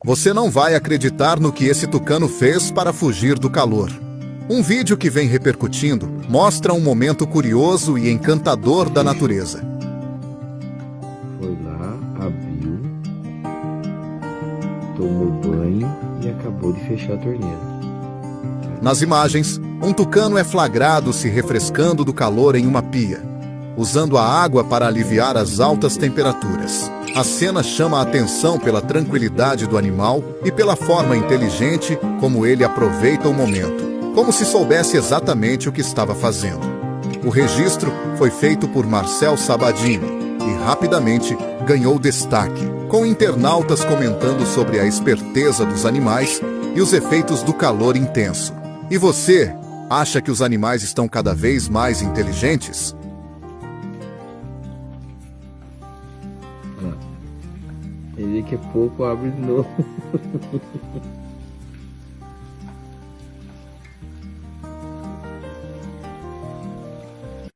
Você não vai acreditar no que esse tucano fez para fugir do calor. Um vídeo que vem repercutindo mostra um momento curioso e encantador da natureza. Foi lá, abriu, tomou banho e acabou de fechar a torneira. Nas imagens, um tucano é flagrado se refrescando do calor em uma pia, usando a água para aliviar as altas temperaturas. A cena chama a atenção pela tranquilidade do animal e pela forma inteligente como ele aproveita o momento, como se soubesse exatamente o que estava fazendo. O registro foi feito por Marcel Sabadini e rapidamente ganhou destaque, com internautas comentando sobre a esperteza dos animais e os efeitos do calor intenso. E você, acha que os animais estão cada vez mais inteligentes? Ele daqui a pouco abre de novo.